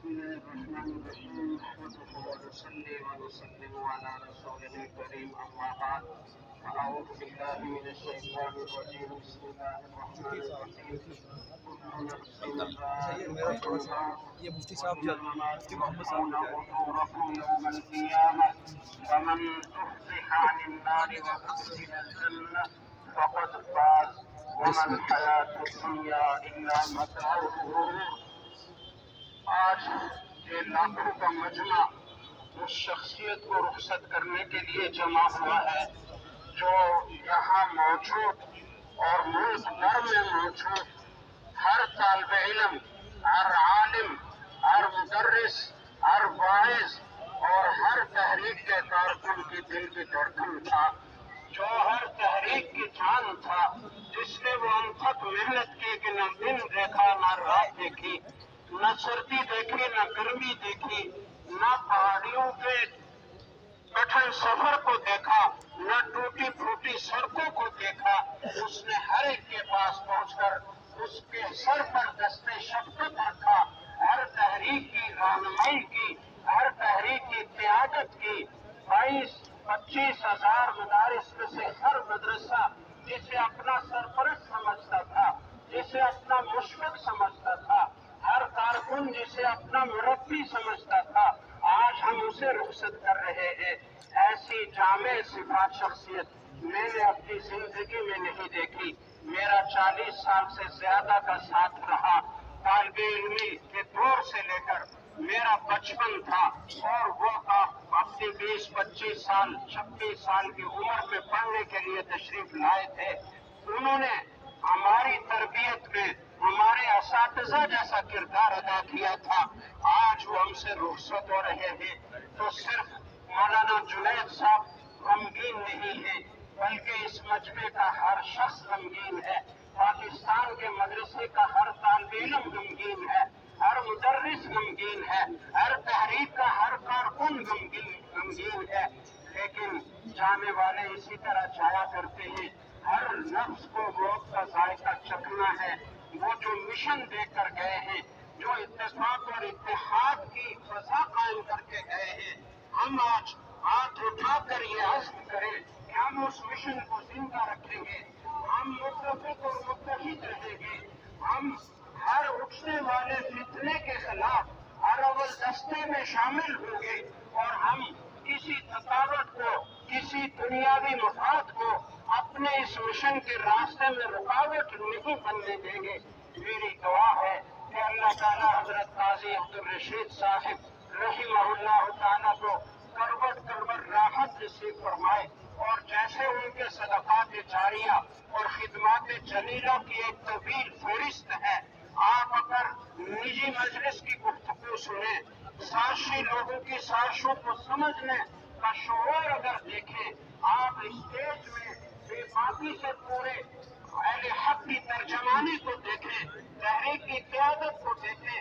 بسم الله الرحمن الرحيم نحمده ونصلي ونسلم على رسوله الكريم أما بعد فأعوذ بالله من الشيطان الرجيم بسم الله الرحمن الرحيم كل نفس ذائقة الموت وإنما توفون أجوركم يوم القيامة فمن زحزح عن النار وأدخل الجنة فقد فاز وما الحياة الدنيا إلا متاع الغرور۔ آج یہ لاکھوں کا مجمع اس شخصیت کو رخصت کرنے کے لیے جمع ہوا ہے جو یہاں موجود اور ملک بھر میں موجود ہر طالب علم، ہر عالم، ہر مدرس، ہر واعظ اور ہر تحریک کے کارکن کی دل کی دھڑکن تھا، جو ہر تحریک کی جان تھا، جس نے وہ انتھک محنت کی کہ نہ دن دیکھا نہ رات دیکھی، نہ سردی دیکھی نہ گرمی دیکھی، نہ پہاڑیوں کے کٹھن سفر کو دیکھا، نہ ٹوٹی پھوٹی سڑکوں کو دیکھا۔ اس نے ہر ایک کے پاس پہنچ کر اس کے سر پر دستے شفقت رکھا، ہر تحریک کی رہنمائی کی، ہر تحریک کی قیادت کی۔ 22-25 ہزار مدارس میں سے ہر مدرسہ جسے اپنا سرپرست سمجھتا تھا، جسے اپنا مشفق سمجھتا تھا، ہر کارکن جسے اپنا مربی سمجھتا تھا، آج ہم اسے رخصت کر رہے ہیں۔ ایسی جامع صفات شخصیت میں نے اپنی زندگی میں نہیں دیکھی۔ میرا 40 سال سے زیادہ کا ساتھ رہا، طالب علمی کے دور سے لے کر میرا بچپن تھا، اور وہ اپنی 20-25 سال 26 سال کی عمر میں پڑھنے کے لیے تشریف لائے تھے۔ انہوں نے ہماری تربیت میں ہمارے اساتذہ جیسا کردار ادا کیا تھا۔ آج وہ ہم سے رخصت ہو رہے ہیں تو صرف مولانا جنید صاحب غمگین نہیں ہے، بلکہ اس مجمع کا ہر شخص غمگین ہے، پاکستان کے مدرسے کا ہر طالب علم غمگین ہے، ہر مدرس غمگین ہے، ہر تحریک کا ہر کارکن غمگین ہے۔ لیکن جانے والے اسی طرح جایا کرتے ہیں۔ ہر نفس کو موت کا ذائقہ چکھنا ہے۔ وہ جو مشن دے کر گئے ہیں، جو اتفاق اور اتحاد کی فضا قائم کر کے گئے ہیں، ہم آج ہاتھ اٹھا کر یہ عزم کریں کہ ہم اس مشن کو زندہ رکھیں گے، ہم متفق اور متحد رہیں گے، ہم ہر اٹھنے والے فتنے کے خلاف ہر اول دستے میں شامل ہوں گے، اور ہم کسی تھکاوٹ کو، کسی دنیاوی مفاد کو اپنے اس مشن کے راستے میں رکاوٹ نہیں بننے دیں گے۔ میری دعا ہے کہ اللہ تعالیٰ حضرت قاضی عبدالرشید صاحب رحمہ اللہ تعالیٰ کو کروٹ راحت نصیب فرمائے، اور جیسے ان کے صدقات جاریہ اور خدمات جلیلہ کی ایک طویل فہرست ہے، آپ اگر نجی مجلس کی گفتگو سنیں، سازشی لوگوں کی سازشوں کو سمجھنے کا شعور اگر دیکھیں، آپ اسٹیج میں بے باکی سے پورے اہل حق کی ترجمانی کو دیکھیں، تحریک کی قیادت کو دیکھیں،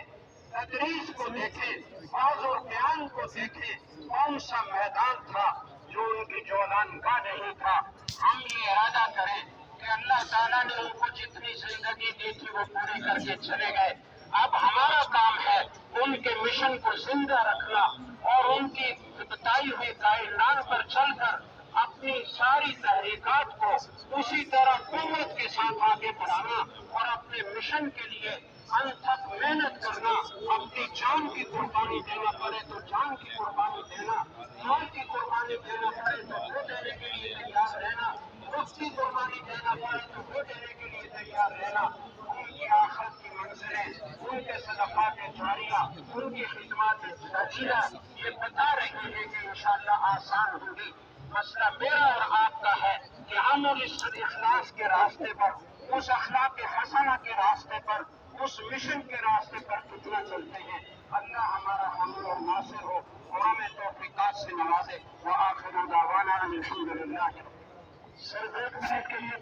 تدریس کو دیکھیں، باز و بیان کو دیکھیں، کون سا میدان تھا جو ان کی جولان کا نہیں تھا۔ ہم یہ ارادہ کریں کہ اللہ تعالیٰ نے ان کو جتنی زندگی دی تھی وہ پوری کر کے چلے گئے، اب ہمارا کام ہے ان کے مشن کو زندہ رکھنا، اور ان کی بتائی ہوئی گائیڈ پر چل کر اپنی ساری تحریکات کو اسی طرح قوت کے ساتھ آگے بڑھانا، اور اپنے مشن کے لیے انتھک محنت کرنا، اپنی جان کی قربانی دینا پڑے تو جان کی قربانی دینا، مال کی قربانی دینا پڑے تو وہ دینے کے لیے تیار رہنا، وقت کی قربانی دینا پڑے تو وہ دینے کے لیے تیار رہنا۔ ان کی آخرت کی منزلیں، ان کے صدقات جاریہ، ان کی خدمات جلیلہ یہ بتا رہی ہے کہ انشاءاللہ آسان ہوگی۔ مسئلہ میرا اور آپ کا ہے کہ ہم اس اخلاص کے راستے پر، اس اخلاق حسنہ کے راستے پر، اس مشن کے راستے پر کتنا چلتے ہیں۔ اللہ ہمارا حامی اور ناصر ہو اور ہمیں توفیقات سے نوازے۔ وآخر دعوانا ان الحمد للہ۔ سر 1 منٹ کے لیے